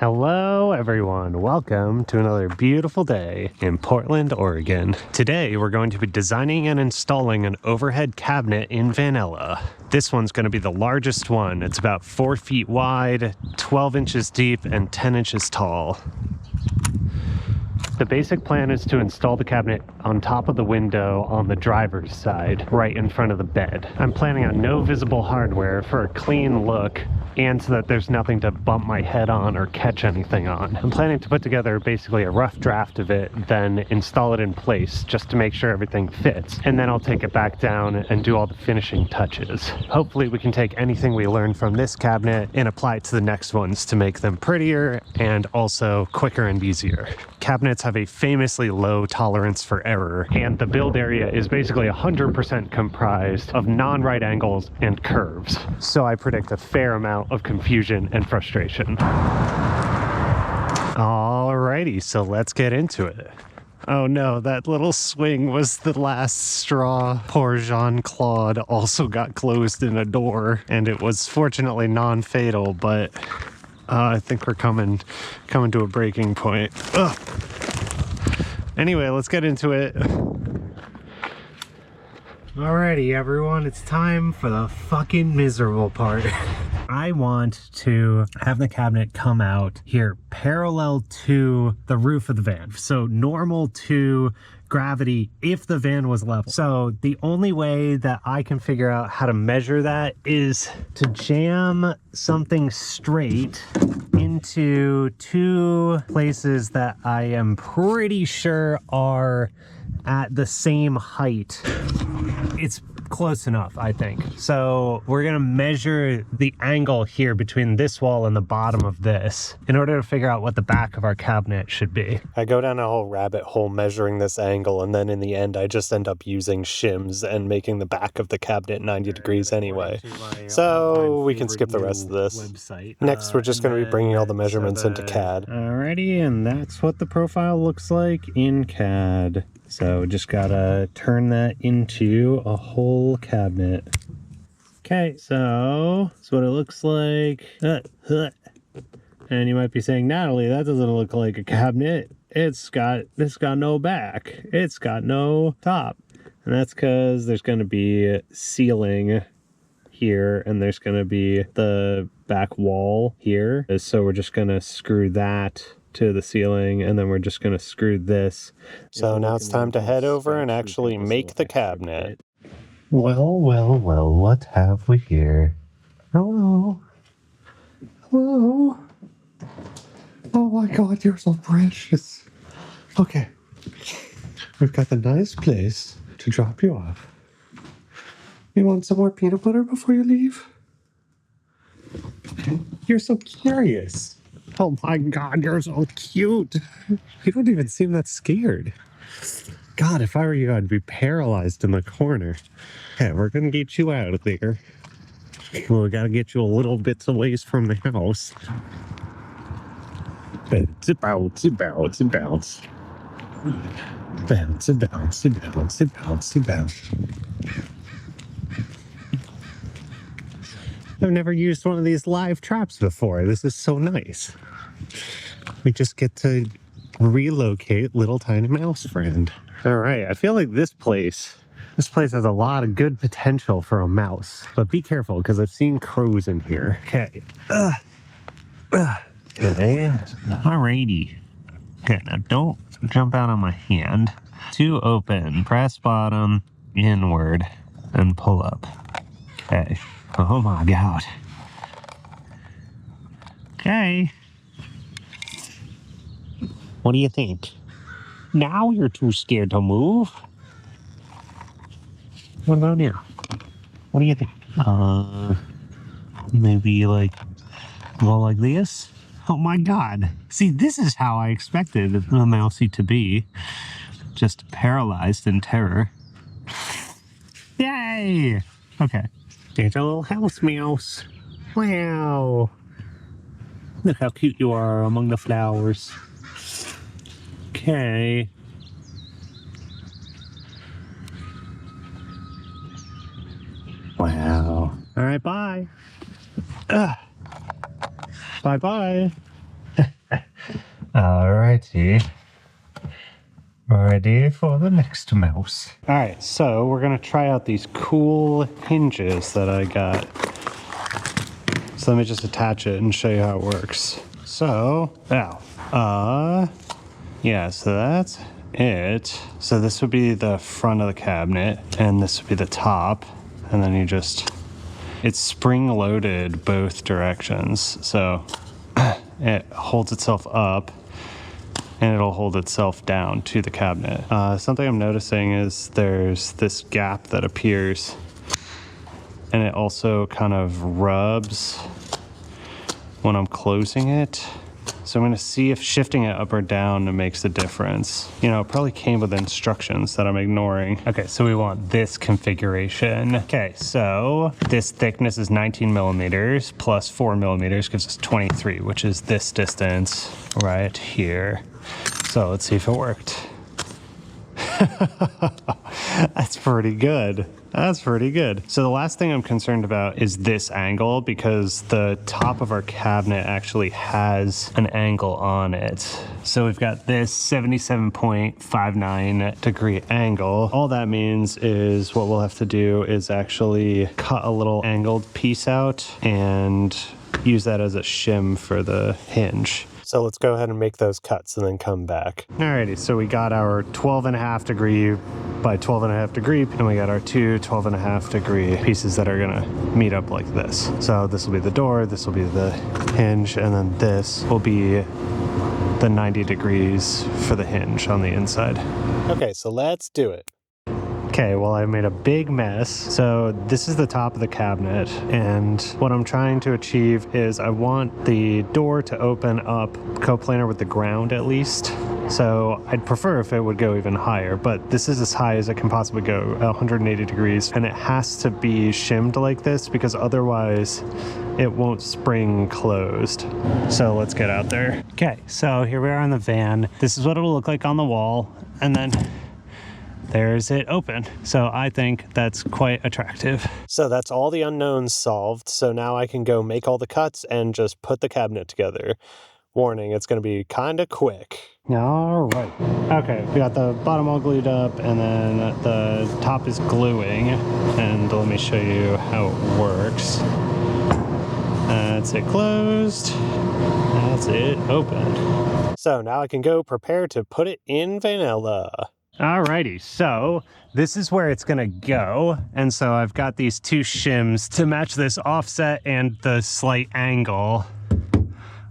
Hello everyone, welcome to another beautiful day in Portland, Oregon. Today we're going to be designing and installing an overhead cabinet in Vanilla. This one's going to be the largest one. It's about 4 feet wide, 12 inches deep, and 10 inches tall. The basic plan is to install the cabinet on top of the window on the driver's side, right in front of the bed. I'm planning on no visible hardware for a clean look and so that there's nothing to bump my head on or catch anything on. I'm planning to put together basically a rough draft of it, then install it in place just to make sure everything fits, and then I'll take it back down and do all the finishing touches. Hopefully we can take anything we learned from this cabinet and apply it to the next ones to make them prettier and also quicker and easier. Cabinets have a famously low tolerance for error, and the build area is basically 100% comprised of non-right angles and curves. So I predict a fair amount of confusion and frustration. Alrighty, so let's get into it. Oh no, that little swing was the last straw. Poor Jean-Claude also got closed in a door, and it was fortunately non-fatal, but I think we're coming to a breaking point. Ugh. Anyway, let's get into it. Alrighty, everyone, it's time for the fucking miserable part. I want to have the cabinet come out here parallel to the roof of the van. So normal to gravity if the van was level. So the only way that I can figure out how to measure that is to jam something straight into two places that I am pretty sure are at the same height. It's close enough, I think. So we're gonna measure the angle here between this wall and the bottom of this in order to figure out what the back of our cabinet should be. I go down a whole rabbit hole measuring this angle, and then in the end I just end up using shims and making the back of the cabinet 90 degrees anyway. So we can skip the rest of this. Next we're just going to be bringing all the measurements into CAD. Alrighty, and that's what the profile looks like in CAD. So just gotta turn that into a whole cabinet. Okay, so that's what it looks like. And you might be saying, Natalie, that doesn't look like a cabinet. It's got no back. It's got no top. And that's because there's gonna be ceiling here, and there's gonna be the back wall here. So we're just gonna screw that to the ceiling, and then we're just going to screw this. So now it's time to head over and actually make the cabinet. Well, what have we here? Hello. Oh my god, you're so precious. Okay, we've got the nice place to drop you off. You want some more peanut butter before you leave? You're so curious. Oh my god, you're so cute. You don't even seem that scared. God, if I were you, I'd be paralyzed in the corner. Okay, we're gonna get you out of there. Well, we gotta get you a little bit away from the house. Bounce, bounce, bounce, bounce. Bounce, bounce, bounce, bounce, bounce. I've never used one of these live traps before. This is so nice. We just get to relocate little tiny mouse friend. All right, I feel like this place has a lot of good potential for a mouse, but be careful because I've seen crows in here. Okay. Okay. Alrighty. Okay, now don't jump out on my hand. To open, press bottom, inward, and pull up. Okay. Oh my god. Okay. What do you think? Now you're too scared to move. What about now? What do you think? Maybe like go like this? Oh my god. See, this is how I expected the mousey to be. Just paralyzed in terror. Yay! Okay. There's a little house mouse. Wow. Look how cute you are among the flowers. Okay. Wow. All right, bye. Bye-bye. Alrighty. Ready for the next mouse. Alright, so we're gonna try out these cool hinges that I got. So let me just attach it and show you how it works. So, yeah, so that's it. So this would be the front of the cabinet, and this would be the top, and then you just, it's spring loaded both directions. So it holds itself up, and it'll hold itself down to the cabinet. Something I'm noticing is there's this gap that appears, and it also kind of rubs when I'm closing it. So I'm gonna see if shifting it up or down makes a difference. You know, it probably came with instructions that I'm ignoring. Okay, so we want this configuration. Okay, so this thickness is 19 millimeters plus 4 millimeters gives us 23, which is this distance right here. So let's see if it worked. That's pretty good. That's pretty good. So the last thing I'm concerned about is this angle, because the top of our cabinet actually has an angle on it. So we've got this 77.59 degree angle. All that means is what we'll have to do is actually cut a little angled piece out and use that as a shim for the hinge. So let's go ahead and make those cuts and then come back. Alrighty, so we got our 12.5 degree by 12.5 degree, and we got our two 12.5 degree pieces that are gonna meet up like this. So this will be the door, this will be the hinge, and then this will be the 90 degrees for the hinge on the inside. Okay, so let's do it. Okay, well, I made a big mess. So this is the top of the cabinet, and what I'm trying to achieve is I want the door to open up coplanar with the ground at least. So I'd prefer if it would go even higher, but this is as high as it can possibly go, 180 degrees, and it has to be shimmed like this because otherwise it won't spring closed. So let's get out there. Okay, so here we are on the van. This is what it'll look like on the wall, and then there's it open. So I think that's quite attractive. So that's all the unknowns solved. So now I can go make all the cuts and just put the cabinet together. Warning, it's gonna be kinda quick. All right. Okay, we got the bottom all glued up, and then the top is gluing. And let me show you how it works. That's it closed. That's it open. So now I can go prepare to put it in vanilla. Alrighty, so this is where it's gonna go. And so I've got these two shims to match this offset and the slight angle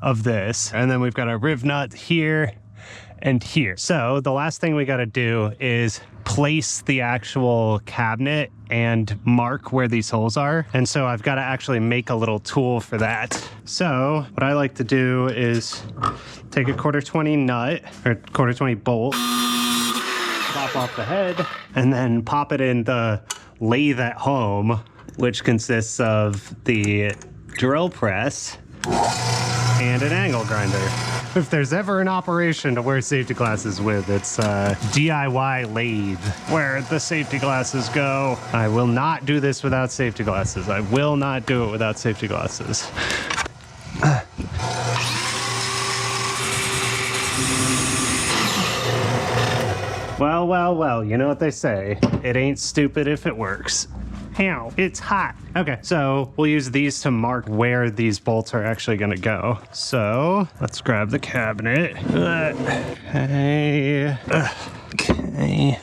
of this. And then we've got a riv nut here and here. So the last thing we gotta do is place the actual cabinet and mark where these holes are. And so I've gotta actually make a little tool for that. So what I like to do is take a 1/4-20 nut, or 1/4-20 bolt, pop off the head, and then pop it in the lathe at home, which consists of the drill press and an angle grinder. If there's ever an operation to wear safety glasses with, it's a DIY lathe where the safety glasses go. I will not do this without safety glasses. I will not do it without safety glasses. Well, well, well, you know what they say. It ain't stupid if it works. Ow, it's hot. Okay, so we'll use these to mark where these bolts are actually gonna go. So let's grab the cabinet. Okay. Okay.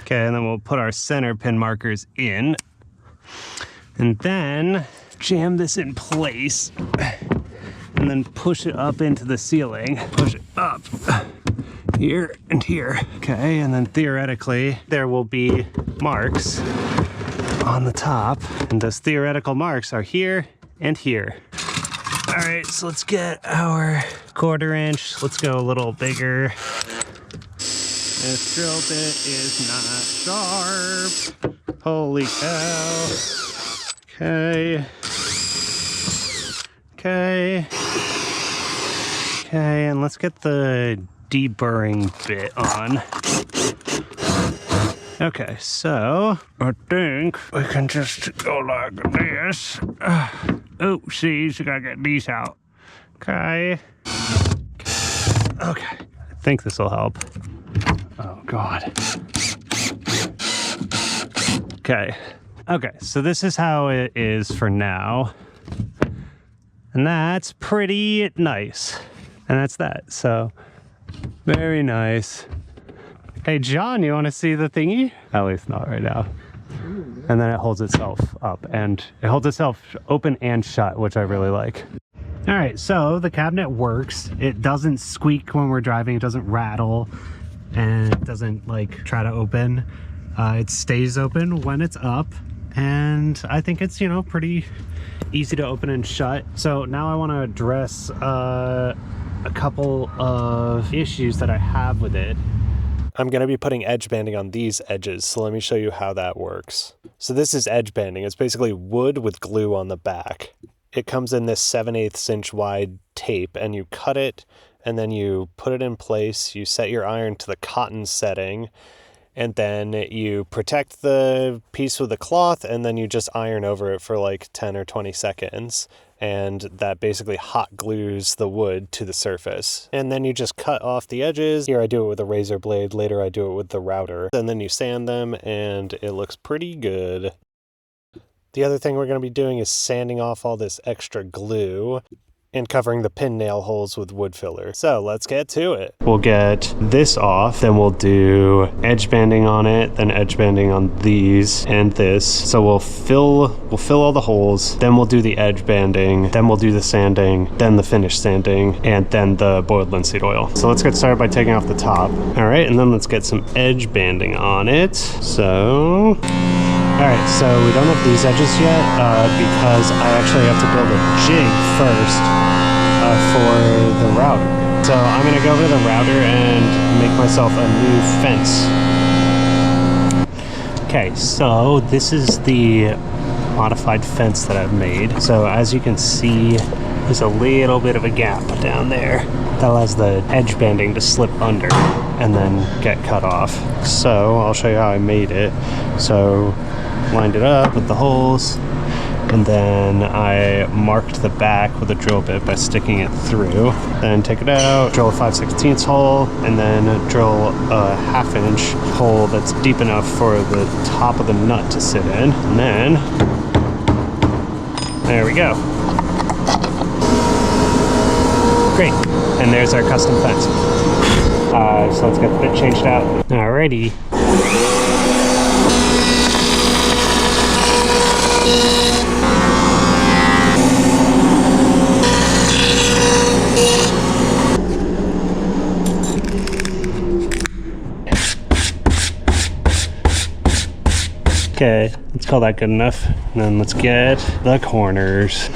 Okay, and then we'll put our center pin markers in. And then jam this in place. And then push it up into the ceiling. Push it up. Here and here. Okay, and then theoretically, there will be marks on the top. And those theoretical marks are here and here. All right, so let's get our 1/4 inch. Let's go a little bigger. This drill bit is not sharp. Holy cow. Okay. Okay. Okay, and let's get the deburring bit on. Okay, so I think we can just go like this. Oh, see, you gotta get these out. Okay. Okay, I think this will help. Oh God. Okay, so this is how it is for now. And that's pretty nice. And that's that, so very nice. Hey John, you wanna see the thingy? At least not right now. And then it holds itself up, and it holds itself open and shut, which I really like. All right, so the cabinet works. It doesn't squeak when we're driving, it doesn't rattle, and it doesn't like try to open. It stays open when it's up, and I think it's, you know, pretty easy to open and shut. So now I want to address a couple of issues that I have with it. I'm going to be putting edge banding on these edges, so let me show you how that works. So this is edge banding. It's basically wood with glue on the back. It comes in this 7/8 inch wide tape, and you cut it, and then you put it in place. You set your iron to the cotton setting, and then you protect the piece with a cloth, and then you just iron over it for like 10 or 20 seconds. And that basically hot glues the wood to the surface. And then you just cut off the edges. Here I do it with a razor blade, later I do it with the router. And then you sand them, and it looks pretty good. The other thing we're going to be doing is sanding off all this extra glue and covering the pin nail holes with wood filler. So let's get to it. We'll get this off, then we'll do edge banding on it, then edge banding on these and this. So we'll fill all the holes, then we'll do the edge banding, then we'll do the sanding, then the finish sanding, and then the boiled linseed oil. So let's get started by taking off the top. All right, and then let's get some edge banding on it. So all right, so we don't have these edges yet because I actually have to build a jig first for the router. So I'm gonna go over to the router and make myself a new fence. Okay, so this is the modified fence that I've made. So as you can see, there's a little bit of a gap down there that allows the edge banding to slip under and then get cut off. So I'll show you how I made it. So lined it up with the holes, and then I marked the back with a drill bit by sticking it through. Then take it out, drill a 5/16 hole, and then drill a 1/2 inch hole that's deep enough for the top of the nut to sit in. And then, there we go. Great, and there's our custom fence. So let's get the bit changed out. Alrighty. Okay, let's call that good enough. And then let's get the corners.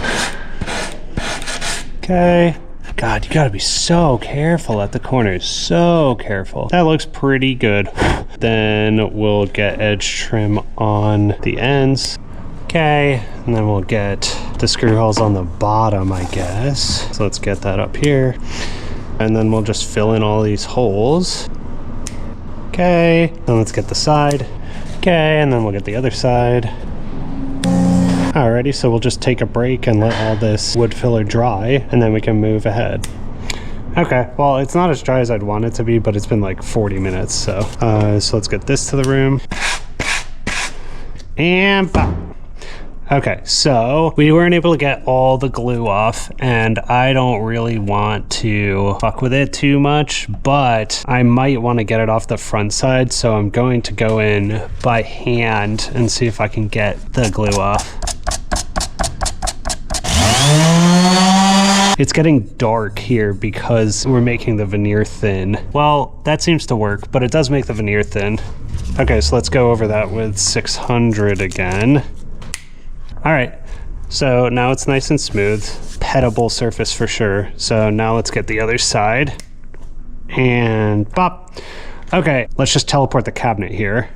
Okay. God, you gotta be so careful at the corners, so careful. That looks pretty good. Then we'll get edge trim on the ends. Okay, and then we'll get the screw holes on the bottom, I guess. So let's get that up here. And then we'll just fill in all these holes. Okay, then let's get the side. Okay, and then we'll get the other side. Alrighty, so we'll just take a break and let all this wood filler dry, and then we can move ahead. Okay, well, it's not as dry as I'd want it to be, but it's been like 40 minutes, so let's get this to the room. And bop. Okay, so we weren't able to get all the glue off, and I don't really want to fuck with it too much, but I might want to get it off the front side, so I'm going to go in by hand and see if I can get the glue off. It's getting dark here because we're making the veneer thin. Well, that seems to work, but it does make the veneer thin. Okay, so let's go over that with 600 again. All right, so now it's nice and smooth, pettable surface for sure. So now let's get the other side and pop. Okay, let's just teleport the cabinet here.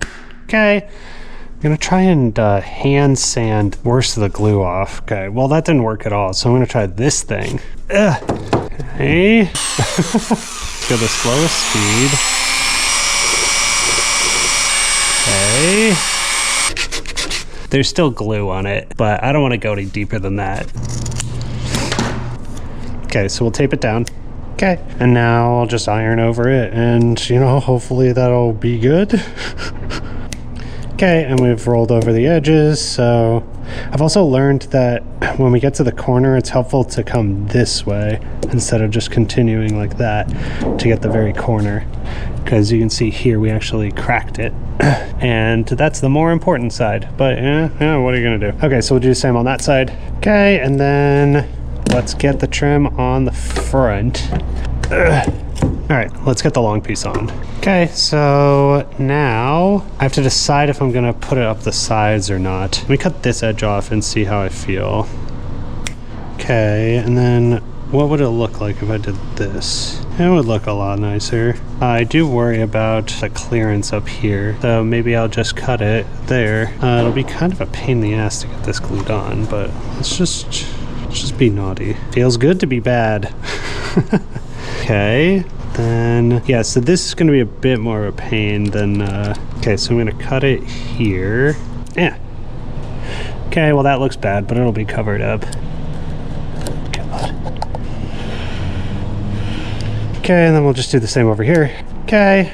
Okay, I'm gonna try and hand sand worst of the glue off. Okay, well that didn't work at all, so I'm gonna try this thing. Ugh. Okay, go the slowest speed. Okay. There's still glue on it, but I don't want to go any deeper than that. Okay, so we'll tape it down. Okay, and now I'll just iron over it and, you know, hopefully that'll be good. Okay, and we've rolled over the edges, so I've also learned that when we get to the corner, it's helpful to come this way instead of just continuing like that to get the very corner. Because you can see here, we actually cracked it. And that's the more important side, but yeah, what are you gonna do? Okay, so we'll do the same on that side. Okay, and then let's get the trim on the front. All right, let's get the long piece on. Okay, so now I have to decide if I'm gonna put it up the sides or not. Let me cut this edge off and see how I feel. Okay, and then what would it look like if I did this? It would look a lot nicer. I do worry about the clearance up here, so maybe I'll just cut it there. It'll be kind of a pain in the ass to get this glued on, but let's just be naughty. Feels good to be bad. Okay, then, yeah, so this is gonna be a bit more of a pain than, okay, so I'm gonna cut it here. Yeah. Okay, well that looks bad, but it'll be covered up. God. Okay, and then we'll just do the same over here. Okay,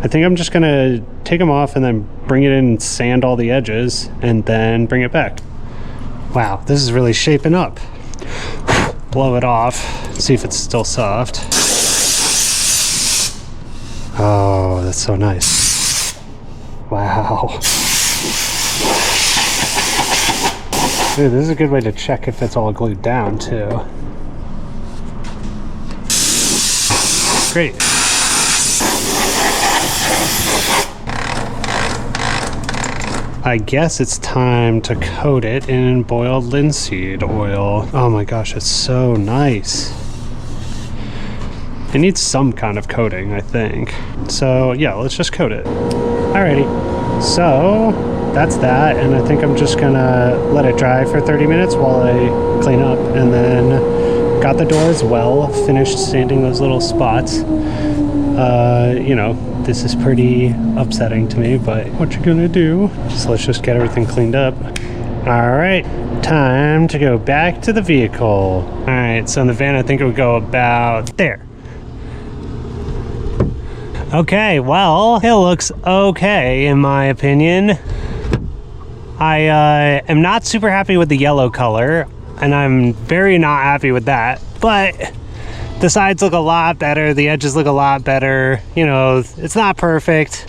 I think I'm just gonna take them off and then bring it in and sand all the edges and then bring it back. Wow, this is really shaping up. Blow it off, see if it's still soft. Oh, that's so nice. Wow. Dude, this is a good way to check if it's all glued down too. Great. I guess it's time to coat it in boiled linseed oil. Oh my gosh, it's so nice. It needs some kind of coating, I think. So yeah, let's just coat it. Alrighty, so that's that, and I think I'm just gonna let it dry for 30 minutes while I clean up, and then got the doors well, finished sanding those little spots. You know, this is pretty upsetting to me, but what you gonna do? So let's just get everything cleaned up. All right, time to go back to the vehicle. All right, so in the van, I think it would go about there. Okay, well, it looks okay in my opinion. I am not super happy with the yellow color, and I'm very not happy with that, but the sides look a lot better, the edges look a lot better. You know, it's not perfect,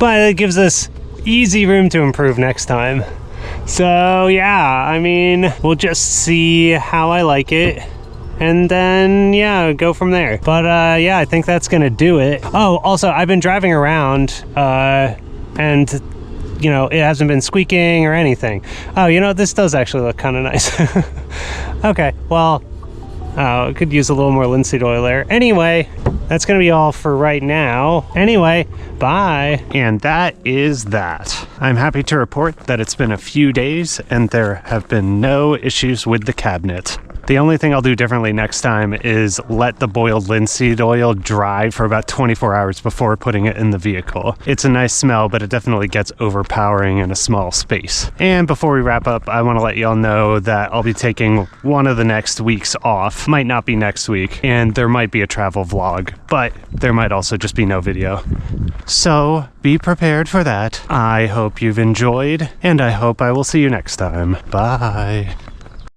but it gives us easy room to improve next time. So yeah, I mean, we'll just see how I like it, and then yeah, go from there. But yeah, I think that's gonna do it. Oh, also, I've been driving around and you know, it hasn't been squeaking or anything. Oh, you know, this does actually look kind of nice. Okay, well, it could use a little more linseed oil there. Anyway, that's gonna be all for right now. Anyway, bye. And that is that. I'm happy to report that it's been a few days and there have been no issues with the cabinet. The only thing I'll do differently next time is let the boiled linseed oil dry for about 24 hours before putting it in the vehicle. It's a nice smell, but it definitely gets overpowering in a small space. And before we wrap up, I want to let y'all know that I'll be taking one of the next weeks off. Might not be next week, and there might be a travel vlog, but there might also just be no video. So be prepared for that. I hope you've enjoyed, and I hope I will see you next time. Bye.